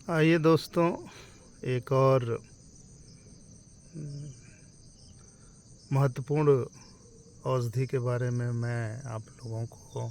आइए दोस्तों, एक और महत्वपूर्ण औषधि के बारे में मैं आप लोगों को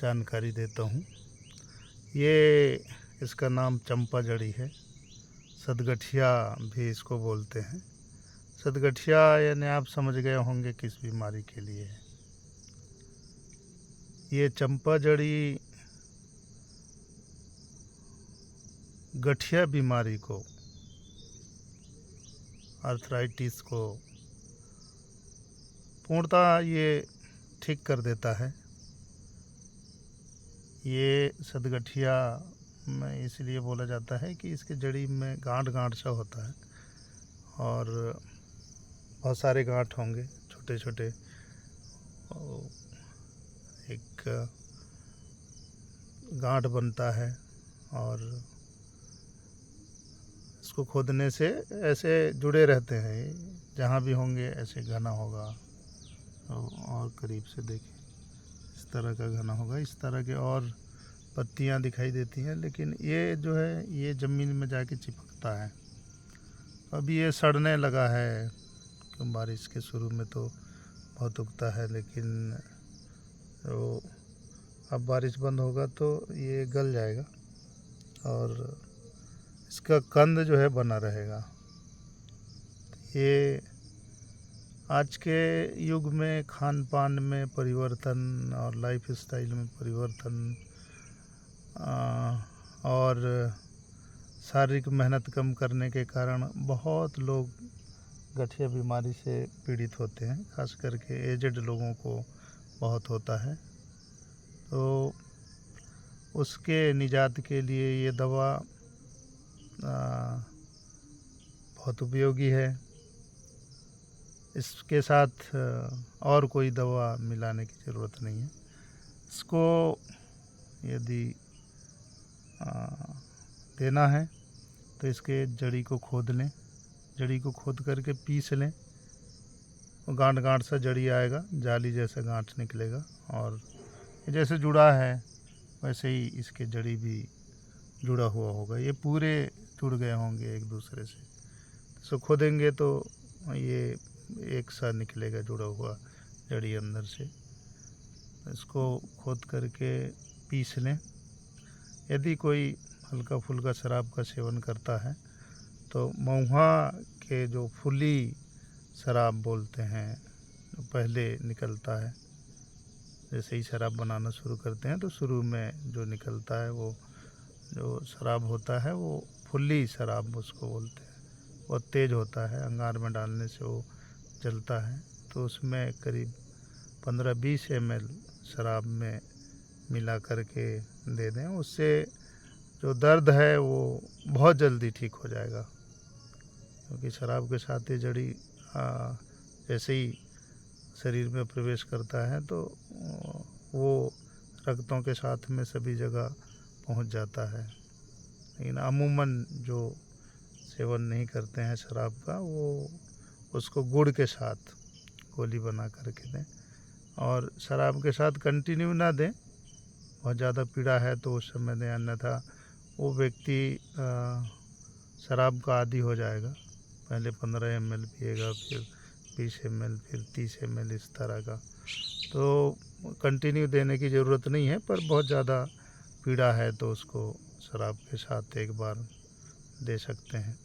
जानकारी देता हूँ। ये इसका नाम चंपा जड़ी है। सदगठिया भी इसको बोलते हैं। सदगठिया यानी आप समझ गए होंगे किस बीमारी के लिए है। ये चंपा जड़ी गठिया बीमारी को, आर्थराइटिस को पूर्णतः ये ठीक कर देता है। ये सदगठिया में इसलिए बोला जाता है कि इसके जड़ी में गांठ गांठ सा होता है और बहुत सारे गांठ होंगे छोटे छोटे। एक गांठ बनता है और इसको खोदने से ऐसे जुड़े रहते हैं, जहाँ भी होंगे ऐसे घना होगा। और करीब से देखें, इस तरह का घना होगा। इस तरह के और पत्तियां दिखाई देती हैं, लेकिन ये जो है ये ज़मीन में जाके चिपकता है। अभी ये सड़ने लगा है, क्यों बारिश के शुरू में तो बहुत उगता है, लेकिन वो अब बारिश बंद होगा तो ये गल जाएगा और इसका कंद जो है बना रहेगा। ये आज के युग में खान पान में परिवर्तन और लाइफ स्टाइल में परिवर्तन और शारीरिक मेहनत कम करने के कारण बहुत लोग गठिया बीमारी से पीड़ित होते हैं। खास करके एजेड लोगों को बहुत होता है। तो उसके निजात के लिए ये दवा बहुत उपयोगी है। इसके साथ और कोई दवा मिलाने की ज़रूरत नहीं है। इसको यदि देना है तो इसके जड़ी को खोद लें, जड़ी को खोद करके पीस लें। गांठ गांठ सा जड़ी आएगा, जाली जैसा गांठ निकलेगा और जैसे जुड़ा है वैसे ही इसके जड़ी भी जुड़ा हुआ होगा। ये पूरे जुड़ गए होंगे एक दूसरे से। इसको खोदेंगे तो ये एक सा निकलेगा जुड़ा हुआ जड़ी अंदर से। इसको खोद करके पीस लें। यदि कोई हल्का फुल्का शराब का सेवन करता है तो महुआ के जो फुली शराब बोलते हैं, जो पहले निकलता है, जैसे ही शराब बनाना शुरू करते हैं तो शुरू में जो निकलता है वो जो शराब होता है वो फुल्ली शराब उसको बोलते हैं। वो तेज़ होता है, अंगार में डालने से वो जलता है। तो उसमें करीब 15-20 ml शराब में मिला करके दे दें। उससे जो दर्द है वो बहुत जल्दी ठीक हो जाएगा, क्योंकि शराब के साथ ये जड़ी जैसे ही शरीर में प्रवेश करता है तो वो रक्तों के साथ में सभी जगह पहुंच जाता है। लेकिन अमूमन जो सेवन नहीं करते हैं शराब का, वो उसको गुड़ के साथ गोली बना करके दें। और शराब के साथ कंटिन्यू ना दें, बहुत ज़्यादा पीड़ा है तो उस समय दें, अन्यथा वो व्यक्ति शराब का आदी हो जाएगा। पहले 15 ml पिएगा, फिर 20 ml, फिर 30 ml, इस तरह का। तो कंटिन्यू देने की ज़रूरत नहीं है, पर बहुत ज़्यादा पीड़ा है तो उसको शराब के साथ एक बार दे सकते हैं।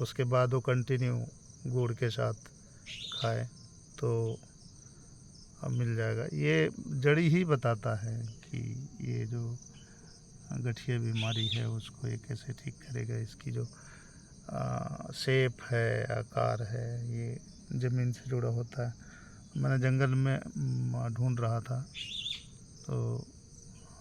उसके बाद वो कंटिन्यू गुड़ के साथ खाए तो मिल जाएगा। ये जड़ी ही बताता है कि ये जो गठिया बीमारी है उसको ये कैसे ठीक करेगा। इसकी जो शेप है, आकार है, ये ज़मीन से जुड़ा होता है। मैंने जंगल में ढूंढ रहा था तो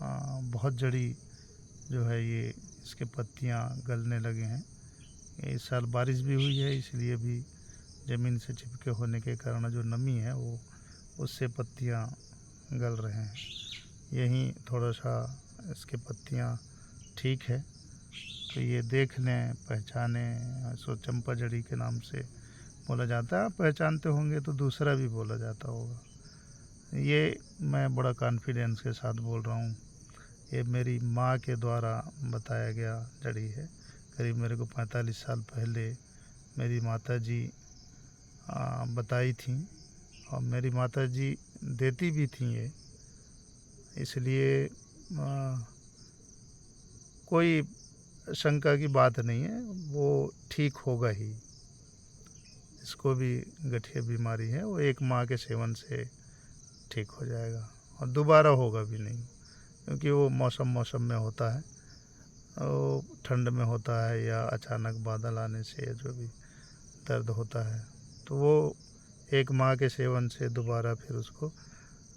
बहुत जड़ी जो है ये इसके पत्तियां गलने लगे हैं। इस साल बारिश भी हुई है, इसलिए भी ज़मीन से चिपके होने के कारण जो नमी है वो उससे पत्तियां गल रहे हैं। यहीं थोड़ा सा इसके पत्तियां ठीक है तो ये देख लें, पहचाने। इसको चंपा जड़ी के नाम से बोला जाता है। आप पहचानते होंगे तो दूसरा भी बोला जाता होगा। ये मैं बड़ा कॉन्फिडेंस के साथ बोल रहा हूँ। ये मेरी माँ के द्वारा बताया गया जड़ी है। करीब मेरे को 45 साल पहले मेरी माताजी बताई थी, और मेरी माताजी देती भी थी ये, इसलिए कोई शंका की बात नहीं है, वो ठीक होगा ही। इसको भी गठिया बीमारी है, वो एक माह के सेवन से ठीक हो जाएगा और दोबारा होगा भी नहीं, क्योंकि वो मौसम में होता है, वो ठंड में होता है या अचानक बादल आने से या जो भी दर्द होता है, तो वो एक माह के सेवन से दोबारा फिर उसको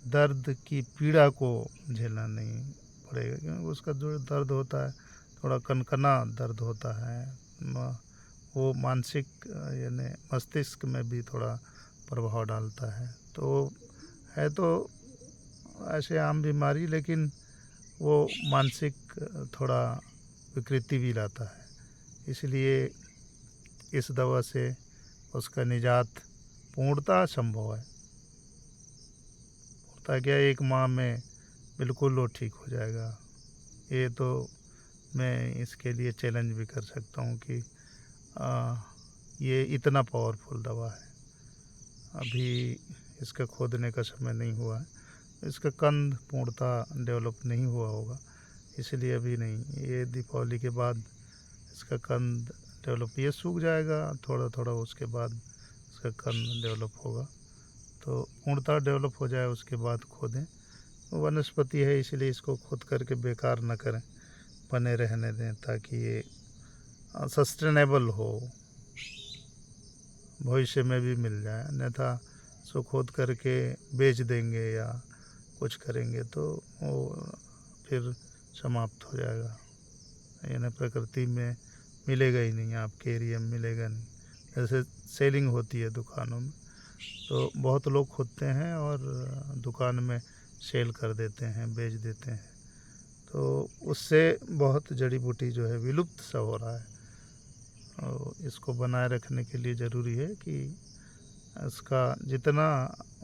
दर्द की पीड़ा को झेलना नहीं पड़ेगा, क्योंकि उसका जो दर्द होता है थोड़ा कनकना दर्द होता है, वो मानसिक यानी मस्तिष्क में भी थोड़ा प्रभाव डालता है। तो है तो ऐसे आम बीमारी, लेकिन वो मानसिक थोड़ा विकृति भी लाता है, इसलिए इस दवा से उसका निजात पूर्णतः संभव है। पूर्णतः क्या, एक माह में बिल्कुल वो ठीक हो जाएगा। ये तो मैं इसके लिए चैलेंज भी कर सकता हूँ कि ये इतना पावरफुल दवा है। अभी इसका खोदने का समय नहीं हुआ है, इसका कंद पूर्णतः डेवलप नहीं हुआ होगा, इसलिए अभी नहीं। ये दीपावली के बाद इसका कंद डेवलप, ये सूख जाएगा थोड़ा थोड़ा, उसके बाद इसका कंद डेवलप होगा, तो पूर्णतः डेवलप हो जाए उसके बाद खोदें। वनस्पति है, इसलिए इसको खोद करके बेकार न करें, बने रहने दें, ताकि ये सस्टेनेबल हो, भविष्य में भी मिल जाए। अन्यथा इसको खोद करके बेच देंगे या कुछ करेंगे तो वो फिर समाप्त हो जाएगा, यानी प्रकृति में मिलेगा ही नहीं, आपके एरिया में मिलेगा नहीं। जैसे सेलिंग होती है दुकानों में, तो बहुत लोग खोदते हैं और दुकान में सेल कर देते हैं, बेच देते हैं, तो उससे बहुत जड़ी बूटी जो है विलुप्त सा हो रहा है। और इसको बनाए रखने के लिए ज़रूरी है कि इसका जितना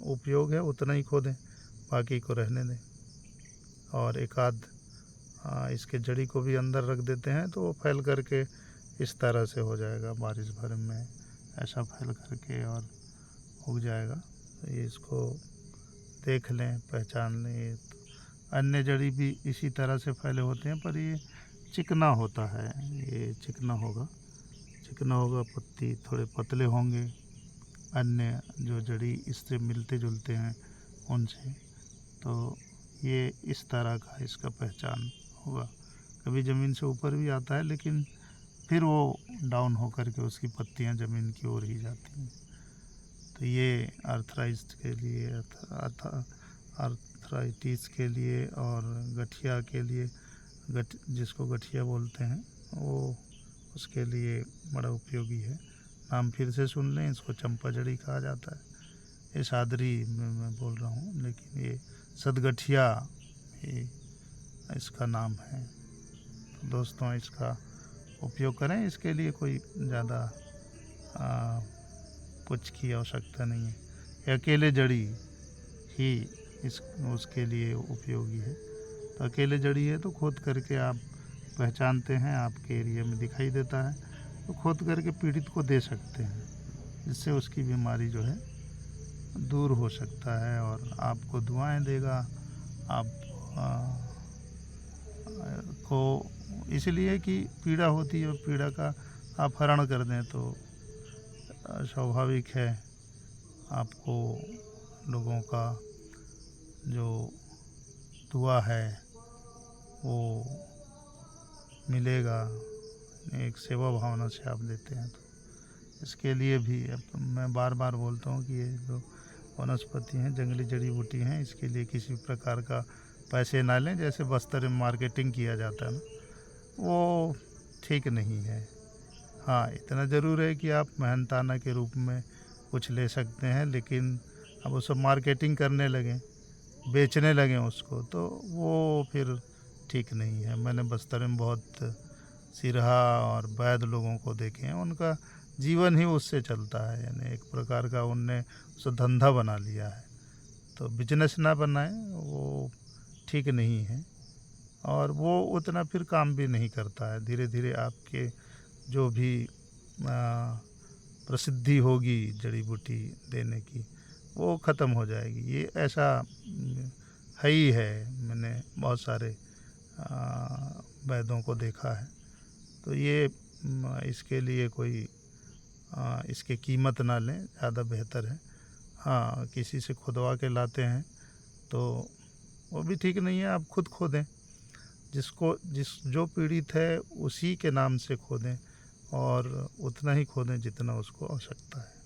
उपयोग है उतना ही खोदें, बाकी को रहने दें, और एक आध इसके जड़ी को भी अंदर रख देते हैं तो वो फैल करके इस तरह से हो जाएगा, बारिश भर में ऐसा फैल करके और उग जाएगा। तो ये इसको देख लें, पहचान लें। अन्य जड़ी भी इसी तरह से फैले होते हैं, पर ये चिकना होता है, ये चिकना होगा, पत्ती थोड़े पतले होंगे अन्य जो जड़ी इससे मिलते जुलते हैं उनसे, तो ये इस तरह का इसका पहचान होगा। कभी ज़मीन से ऊपर भी आता है, लेकिन फिर वो डाउन होकर के उसकी पत्तियां ज़मीन की ओर ही जाती हैं। तो ये आर्थराइटिस के लिए, आर्थराइटिस के लिए और गठिया के लिए, जिसको गठिया बोलते हैं, वो उसके लिए बड़ा उपयोगी है। नाम फिर से सुन लें, इसको चंपा जड़ी कहा जाता है। ये सादरी में मैं बोल रहा हूँ, लेकिन ये सदगठिया ये इसका नाम है। तो दोस्तों, इसका उपयोग करें, इसके लिए कोई ज़्यादा कुछ की आवश्यकता नहीं है। ये अकेले जड़ी ही उसके लिए उपयोगी है। तो अकेले जड़ी है तो खोद करके आप पहचानते हैं, आपके एरिया में दिखाई देता है, तो खोद करके पीड़ित को दे सकते हैं, जिससे उसकी बीमारी जो है दूर हो सकता है और आपको दुआएं देगा। आप को इसलिए कि पीड़ा होती है और पीड़ा का आप हरण कर दें तो स्वाभाविक है आपको लोगों का जो दुआ है वो मिलेगा। एक सेवा भावना से आप देते हैं, तो इसके लिए भी अब मैं बार बार बोलता हूँ कि ये जो वनस्पति हैं, जंगली जड़ी बूटी हैं, इसके लिए किसी प्रकार का पैसे ना लें। जैसे बस्तर में मार्केटिंग किया जाता है ना, वो ठीक नहीं है। हाँ, इतना ज़रूर है कि आप मेहनताना के रूप में कुछ ले सकते हैं, लेकिन अब उसको मार्केटिंग करने लगें, बेचने लगें उसको, तो वो फिर ठीक नहीं है। मैंने बस्तर में बहुत सिरहा और वैद लोगों को देखे हैं, उनका जीवन ही उससे चलता है, यानी एक प्रकार का उनने उसे धंधा बना लिया है। तो बिजनेस ना बनाएं, वो ठीक नहीं है। और वो उतना फिर काम भी नहीं करता है। धीरे धीरे आपके जो भी प्रसिद्धि होगी जड़ी बूटी देने की, वो ख़त्म हो जाएगी। ये ऐसा है ही है। मैंने बहुत सारे वैद्यों को देखा है। तो ये इसके लिए कोई इसकी कीमत ना लें, ज़्यादा बेहतर है। हाँ, किसी से खुदवा के लाते हैं तो वो भी ठीक नहीं है, आप खुद खोदें। जो पीड़ित है उसी के नाम से खोदें, और उतना ही खोदें जितना उसको आवश्यकता है।